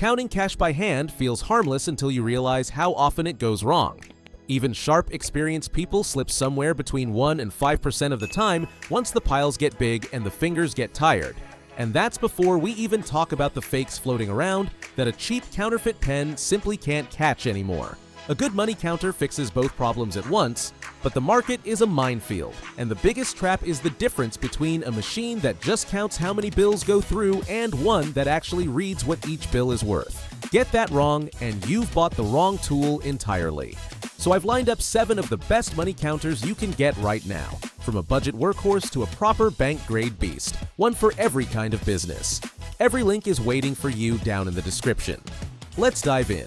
Counting cash by hand feels harmless until you realize how often it goes wrong. Even sharp, experienced people slip somewhere between 1 and 5% of the time once the piles get big and the fingers get tired. And that's before we even talk about the fakes floating around that a cheap counterfeit pen simply can't catch anymore. A good money counter fixes both problems at once, but the market is a minefield, and the biggest trap is the difference between a machine that just counts how many bills go through and one that actually reads what each bill is worth. Get that wrong, and you've bought the wrong tool entirely. So I've lined up 7 of the best money counters you can get right now, from a budget workhorse to a proper bank-grade beast, one for every kind of business. Every link is waiting for you down in the description. Let's dive in.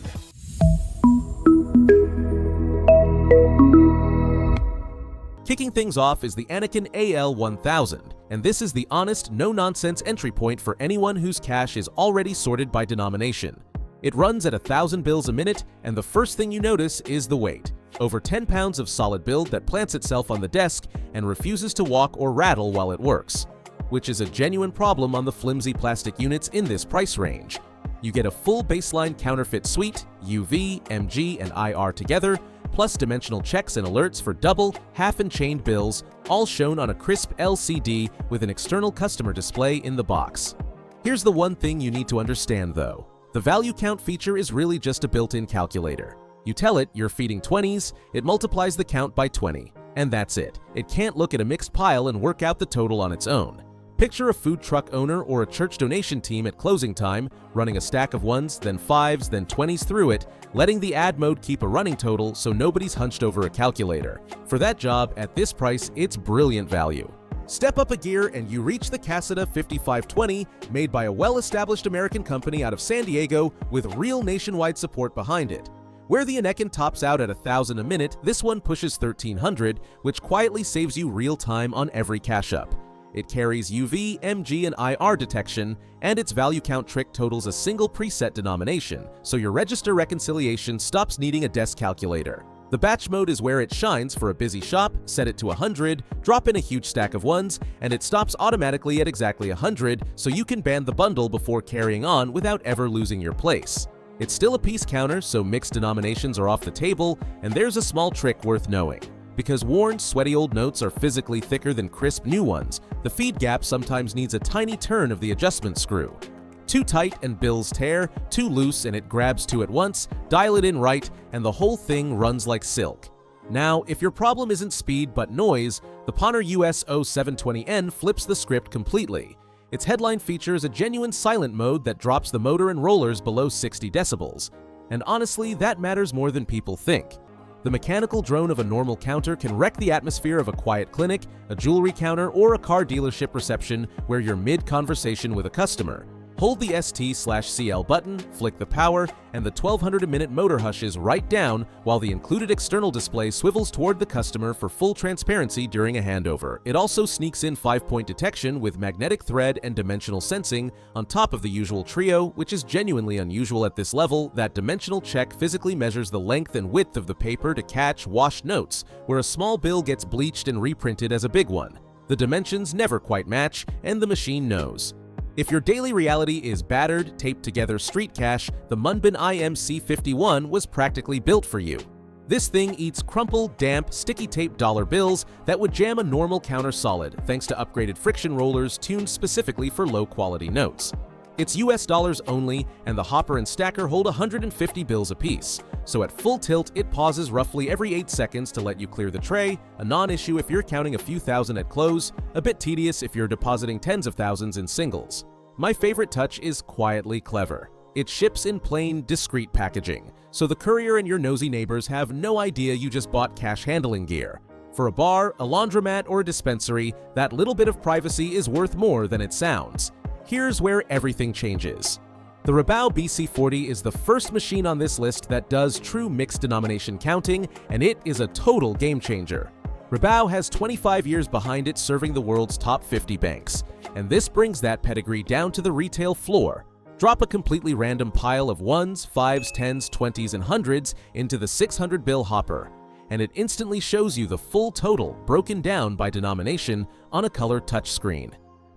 Kicking things off is the Anakin AL-1000, and this is the honest, no-nonsense entry point for anyone whose cash is already sorted by denomination. It runs at 1,000 bills a minute, and the first thing you notice is the weight. Over 10 pounds of solid build that plants itself on the desk and refuses to walk or rattle while it works, which is a genuine problem on the flimsy plastic units in this price range. You get a full baseline counterfeit suite, UV, MG, and IR together, plus dimensional checks and alerts for double, half, and chained bills, all shown on a crisp LCD with an external customer display in the box. Here's the one thing you need to understand though. The value count feature is really just a built-in calculator. You tell it you're feeding 20s, it multiplies the count by 20, and that's it. It can't look at a mixed pile and work out the total on its own. Picture a food truck owner or a church donation team at closing time, running a stack of 1s, then 5s, then 20s through it, letting the add mode keep a running total so nobody's hunched over a calculator. For that job, at this price, it's brilliant value. Step up a gear and you reach the Cassida 5520, made by a well-established American company out of San Diego with real nationwide support behind it. Where the Anakin tops out at 1,000 a minute, this one pushes 1,300, which quietly saves you real time on every cash up. It carries UV, MG, and IR detection, and its value count trick totals a single preset denomination, so your register reconciliation stops needing a desk calculator. The batch mode is where it shines for a busy shop. Set it to 100, drop in a huge stack of 1s, and it stops automatically at exactly 100, so you can ban the bundle before carrying on without ever losing your place. It's still a piece counter, so mixed denominations are off the table, and there's a small trick worth knowing. Because worn, sweaty old notes are physically thicker than crisp new ones, the feed gap sometimes needs a tiny turn of the adjustment screw. Too tight and bills tear, too loose and it grabs 2 at once, dial it in right, and the whole thing runs like silk. Now, if your problem isn't speed but noise, the Pioneer US 0720N flips the script completely. Its headline feature is a genuine silent mode that drops the motor and rollers below 60 decibels. And honestly, that matters more than people think. The mechanical drone of a normal counter can wreck the atmosphere of a quiet clinic, a jewelry counter, or a car dealership reception where you're mid-conversation with a customer. Hold the ST/CL button, flick the power, and the 1,200 a minute motor hushes right down while the included external display swivels toward the customer for full transparency during a handover. It also sneaks in 5-point detection with magnetic thread and dimensional sensing on top of the usual trio, which is genuinely unusual at this level. That dimensional check physically measures the length and width of the paper to catch washed notes, where a small bill gets bleached and reprinted as a big one. The dimensions never quite match, and the machine knows. If your daily reality is battered, taped-together street cash, the Munbin IMC51 was practically built for you. This thing eats crumpled, damp, sticky-tape dollar bills that would jam a normal counter solid, thanks to upgraded friction rollers tuned specifically for low-quality notes. It's US dollars only, and the hopper and stacker hold 150 bills apiece, so at full tilt it pauses roughly every 8 seconds to let you clear the tray, a non-issue if you're counting a few thousand at close, a bit tedious if you're depositing tens of thousands in singles. My favorite touch is quietly clever. It ships in plain, discreet packaging, so the courier and your nosy neighbors have no idea you just bought cash handling gear. For a bar, a laundromat, or a dispensary, that little bit of privacy is worth more than it sounds. Here's where everything changes. The Rabao BC40 is the first machine on this list that does true mixed denomination counting, and it is a total game changer. Rabao has 25 years behind it serving the world's top 50 banks, and this brings that pedigree down to the retail floor. Drop a completely random pile of 1s, 5s, 10s, 20s, and 100s into the 600 bill hopper, and it instantly shows you the full total broken down by denomination on a color touchscreen.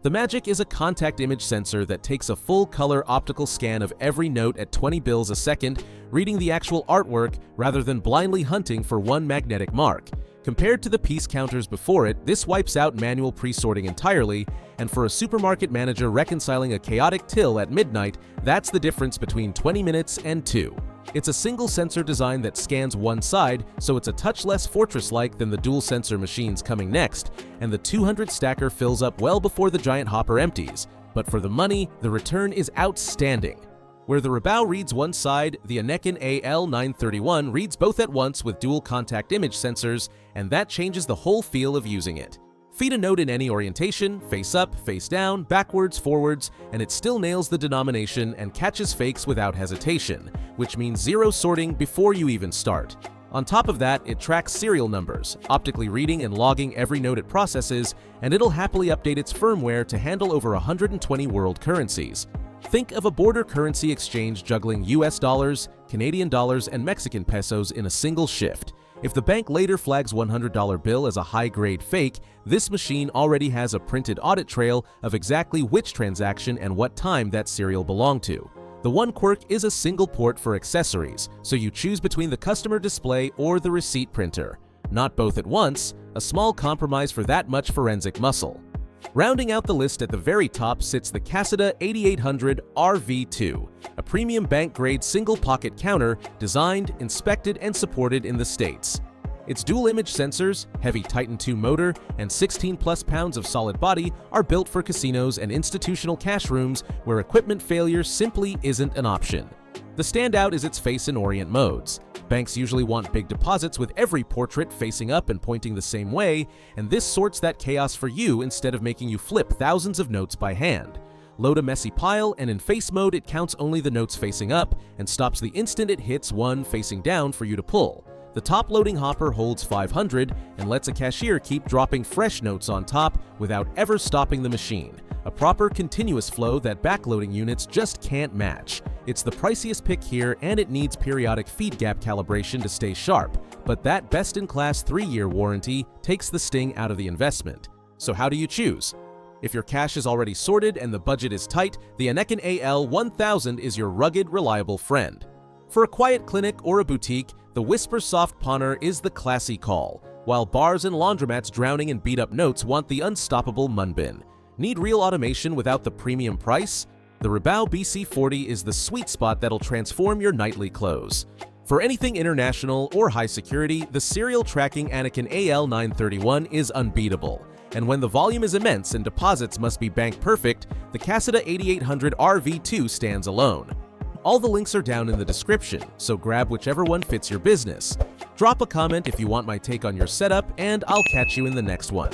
The magic is a contact image sensor that takes a full-color optical scan of every note at 20 bills a second, reading the actual artwork rather than blindly hunting for one magnetic mark. Compared to the piece counters before it, this wipes out manual pre-sorting entirely, and for a supermarket manager reconciling a chaotic till at midnight, that's the difference between 20 minutes and 2. It's a single sensor design that scans one side, so it's a touch less fortress-like than the dual sensor machines coming next, and the 200 stacker fills up well before the giant hopper empties. But for the money, the return is outstanding. Where the Rabao reads one side, the Anakin AL-931 reads both at once with dual contact image sensors, and that changes the whole feel of using it. Feed a note in any orientation, face up, face down, backwards, forwards, and it still nails the denomination and catches fakes without hesitation, which means zero sorting before you even start. On top of that, it tracks serial numbers, optically reading and logging every note it processes, and it'll happily update its firmware to handle over 120 world currencies. Think of a border currency exchange juggling US dollars, Canadian dollars, and Mexican pesos in a single shift. If the bank later flags $100 bill as a high-grade fake, this machine already has a printed audit trail of exactly which transaction and what time that serial belonged to. The one quirk is a single port for accessories, so you choose between the customer display or the receipt printer. Not both at once, a small compromise for that much forensic muscle. Rounding out the list at the very top sits the Cassida 8800 RV2, a premium bank-grade single-pocket counter designed, inspected, and supported in the States. Its dual-image sensors, heavy Titan II motor, and 16+ pounds of solid body are built for casinos and institutional cash rooms where equipment failure simply isn't an option. The standout is its face and orient modes. Banks usually want big deposits with every portrait facing up and pointing the same way, and this sorts that chaos for you instead of making you flip thousands of notes by hand. Load a messy pile, and in face mode it counts only the notes facing up and stops the instant it hits one facing down for you to pull. The top loading hopper holds 500 and lets a cashier keep dropping fresh notes on top without ever stopping the machine. A proper continuous flow that backloading units just can't match. It's the priciest pick here, and it needs periodic feed gap calibration to stay sharp, but that best-in-class 3-year warranty takes the sting out of the investment. So how do you choose? If your cash is already sorted and the budget is tight, the Anakin AL-1000 is your rugged, reliable friend. For a quiet clinic or a boutique, the Whisper Soft Pawner is the classy call, while bars and laundromats drowning in beat-up notes want the unstoppable Munbin. Need real automation without the premium price? The Rabao BC40 is the sweet spot that'll transform your nightly clothes. For anything international or high security, the serial tracking Anakin AL-931 is unbeatable. And when the volume is immense and deposits must be bank perfect, the Cassida 8800 RV2 stands alone. All the links are down in the description, so grab whichever one fits your business. Drop a comment if you want my take on your setup, and I'll catch you in the next one.